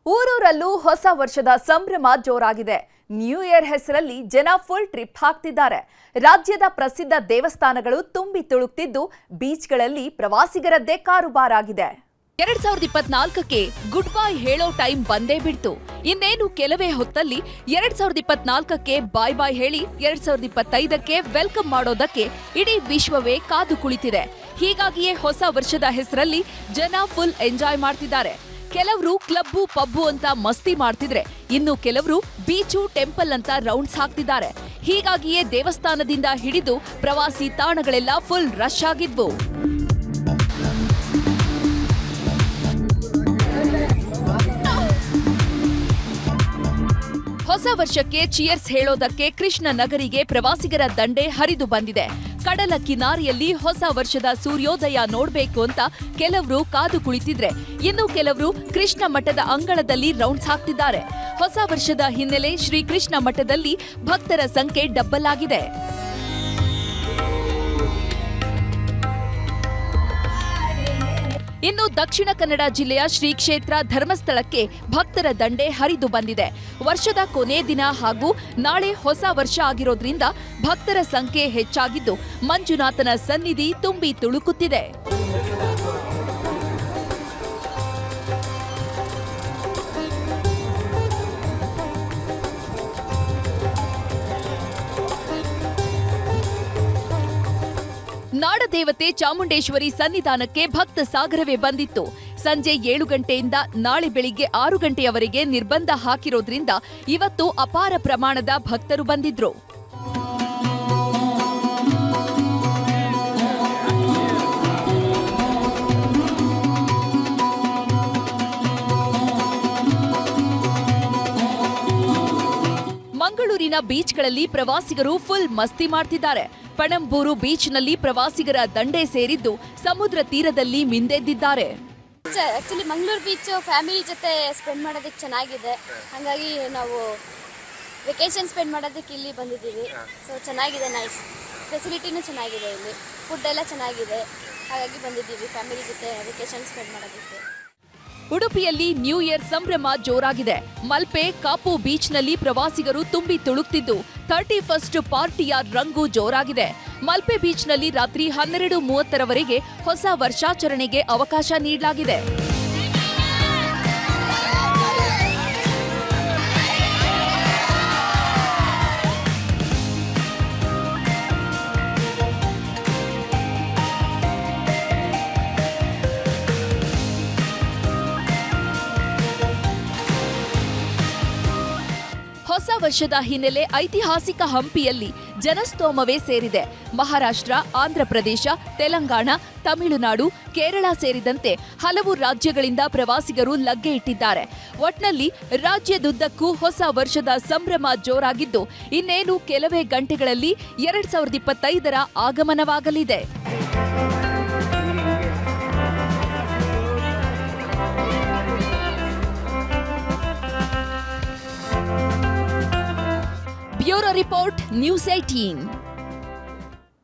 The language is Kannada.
ಊರೂರಲ್ಲೂ ಹೊಸ ವರ್ಷದ ಸಂಭ್ರಮ ಜೋರಾಗಿದೆ. ನ್ಯೂ ಇಯರ್ ಹೆಸರಲ್ಲಿ ಜನ ಫುಲ್ ಟ್ರಿಪ್ ಹಾಕ್ತಿದ್ದಾರೆ. ರಾಜ್ಯದ ಪ್ರಸಿದ್ಧ ದೇವಸ್ಥಾನಗಳು ತುಂಬಿ ತುಳುಕ್ತಿದ್ದು ಬೀಚ್ಗಳಲ್ಲಿ ಪ್ರವಾಸಿಗರದ್ದೇ ಕಾರುಬಾರಾಗಿದೆ. 2024ಕ್ಕೆ ಗುಡ್ ಬೈ ಹೇಳೋ ಟೈಮ್ ಬಂದೇ ಬಿಡ್ತು. ಇನ್ನೇನು ಕೆಲವೇ ಹೊತ್ತಲ್ಲಿ 2024ಕ್ಕೆ ಬಾಯ್ ಬಾಯ್ ಹೇಳಿ 2025ಕ್ಕೆ ವೆಲ್ಕಮ್ ಮಾಡೋದಕ್ಕೆ ಇಡೀ ವಿಶ್ವವೇ ಕಾದು ಕುಳಿತಿದೆ. ಹೀಗಾಗಿಯೇ ಹೊಸ ವರ್ಷದ ಹೆಸರಲ್ಲಿ ಜನ ಫುಲ್ ಎಂಜಾಯ್ ಮಾಡ್ತಿದ್ದಾರೆ. ಕೆಲವರು ಕ್ಲಬ್ಬು ಪಬ್ಬು ಅಂತ ಮಸ್ತಿ ಮಾಡ್ತಿದ್ರೆ, ಇನ್ನು ಕೆಲವರು ಬೀಚು ಟೆಂಪಲ್ ಅಂತ ರೌಂಡ್ಸ್ ಹಾಕ್ತಿದ್ದಾರೆ. ಹೀಗಾಗಿಯೇ ದೇವಸ್ಥಾನದಿಂದ ಹಿಡಿದು ಪ್ರವಾಸಿ ತಾಣಗಳೆಲ್ಲ ಫುಲ್ ರಶ್ ಆಗಿದ್ವು. ಹೊಸ ವರ್ಷಕ್ಕೆ ಚಿಯರ್ಸ್ ಹೇಳೋದಕ್ಕೆ ಕೃಷ್ಣ ನಗರಿಗೆ ಪ್ರವಾಸಿಗರ ದಂಡೆ ಹರಿದು ಬಂದಿದೆ. ಕಡಲ ಕಿನಾರಿಯಲ್ಲಿ ಹೊಸ ವರ್ಷದ ಸೂರ್ಯೋದಯ ನೋಡ್ಬೇಕು ಅಂತ ಕೆಲವರು ಕಾದು ಕುಳಿತಿದ್ರೆ, ಇನ್ನು ಕೆಲವರು ಕೃಷ್ಣ ಮಠದ ಅಂಗಳದಲ್ಲಿ ರೌಂಡ್ಸ್ ಹಾಕ್ತಿದ್ದಾರೆ. ಹೊಸ ವರ್ಷದ ಹಿನ್ನೆಲೆ ಶ್ರೀ ಕೃಷ್ಣ ಮಠದಲ್ಲಿ ಭಕ್ತರ ಸಂಖ್ಯೆ ಡಬ್ಬಲ್ ಆಗಿದೆ. ಇನ್ನು ದಕ್ಷಿಣ ಕನ್ನಡ ಜಿಲ್ಲೆಯ ಶ್ರೀ ಕ್ಷೇತ್ರ ಧರ್ಮಸ್ಥಳಕ್ಕೆ ಭಕ್ತರ ದಂಡೆ ಹರಿದು ಬಂದಿದೆ. ವರ್ಷದ ಕೊನೆ ದಿನ ಹಾಗೂ ನಾಳೆ ಹೊಸ ವರ್ಷ ಆಗಿರೋದ್ರಿಂದ ಭಕ್ತರ ಸಂಖ್ಯೆ ಹೆಚ್ಚಾಗಿದ್ದು ಮಂಜುನಾಥನ ಸನ್ನಿಧಿ ತುಂಬಿ ತುಳುಕುತ್ತಿದೆ. ನಾಡದೇವತೆ ಚಾಮುಂಡೇಶ್ವರಿ ಸನ್ನಿಧಾನಕ್ಕೆ ಭಕ್ತ ಸಾಗರವೇ ಬಂದಿತ್ತು. ಸಂಜೆ 7 ಗಂಟೆಯಿಂದ ನಾಳೆ ಬೆಳಿಗ್ಗೆ 6 ಗಂಟೆಯವರೆಗೆ ನಿರ್ಬಂಧ ಹಾಕಿರೋದ್ರಿಂದ ಇವತ್ತು ಅಪಾರ ಪ್ರಮಾಣದ ಭಕ್ತರು ಬಂದಿದ್ರು. ಮಂಗಳೂರಿನ ಬೀಚ್ಗಳಲ್ಲಿ ಪ್ರವಾಸಿಗರು ಫುಲ್ ಮಸ್ತಿ ಮಾಡ್ತಿದ್ದಾರೆ. ಪಣಂಬೂರು ಬೀಚ್ನಲ್ಲಿ ಪ್ರವಾಸಿಗರ ದಂಡೆ ಸೇರಿದ್ದು ಸಮುದ್ರ ತೀರದಲ್ಲಿ ಮಿಂದೆದ್ದಿದ್ದಾರೆ. ಆಕ್ಚುಲಿ ಮಂಗಳೂರು ಬೀಚ್ ಫ್ಯಾಮಿಲಿ ಜೊತೆ ಸ್ಪೆಂಡ್ ಮಾಡೋದಕ್ಕೆ ಚೆನ್ನಾಗಿದೆ. ಹಾಗಾಗಿ ನಾವು ವೆಕೇಶನ್ ಸ್ಪೆಂಡ್ ಮಾಡೋದಕ್ಕೆ ಇಲ್ಲಿ ಬಂದಿದ್ದೀವಿ. ಸೊ ಚೆನ್ನಾಗಿದೆ, ನೈಸ್ ಫೆಸಿಲಿಟಿನೂ ಚೆನ್ನಾಗಿದೆ, ಇಲ್ಲಿ ಫುಡ್ ಎಲ್ಲ ಚೆನ್ನಾಗಿದೆ. ಹಾಗಾಗಿ ಬಂದಿದ್ದೀವಿ ಫ್ಯಾಮಿಲಿ ಜೊತೆ ವೆಕೇಶನ್ ಸ್ಪೆಂಡ್ ಮಾಡೋದಕ್ಕೆ. ಉಡುಪಿಯಲ್ಲಿ ನ್ಯೂ ಇಯರ್ ಸಂಭ್ರಮ ಜೋರಾಗಿದೆ. ಮಲ್ಪೆ ಕಾಪು ಬೀಚ್ನಲ್ಲಿ ಪ್ರವಾಸಿಗರು ತುಂಬಿ ತುಳುಕ್ತಿದ್ದು 31st ಪಾರ್ಟಿಯ ರಂಗು ಜೋರಾಗಿದೆ. ಮಲ್ಪೆ ಬೀಚ್ನಲ್ಲಿ ರಾತ್ರಿ 12:30ರವರೆಗೆ ಹೊಸ ವರ್ಷಾಚರಣೆಗೆ ಅವಕಾಶ ನೀಡಲಾಗಿದೆ. ಹೊಸ ವರ್ಷದ ಹಿನ್ನೆಲೆ ಐತಿಹಾಸಿಕ ಹಂಪಿಯಲ್ಲಿ ಜನಸ್ತೋಮವೇ ಸೇರಿದೆ. ಮಹಾರಾಷ್ಟ್ರ, ಆಂಧ್ರಪ್ರದೇಶ, ತೆಲಂಗಾಣ, ತಮಿಳುನಾಡು, ಕೇರಳ ಸೇರಿದಂತೆ ಹಲವು ರಾಜ್ಯಗಳಿಂದ ಪ್ರವಾಸಿಗರು ಲಗ್ಗೆ ಇಟ್ಟಿದ್ದಾರೆ. ಒಟ್ನಲ್ಲಿ ರಾಜ್ಯದುದ್ದಕ್ಕೂ ಹೊಸ ವರ್ಷದ ಸಂಭ್ರಮ ಜೋರಾಗಿದ್ದು ಇನ್ನೇನು ಕೆಲವೇ ಗಂಟೆಗಳಲ್ಲಿ 2025ರ ಆಗಮನವಾಗಲಿದೆ. Bureau report, news 18.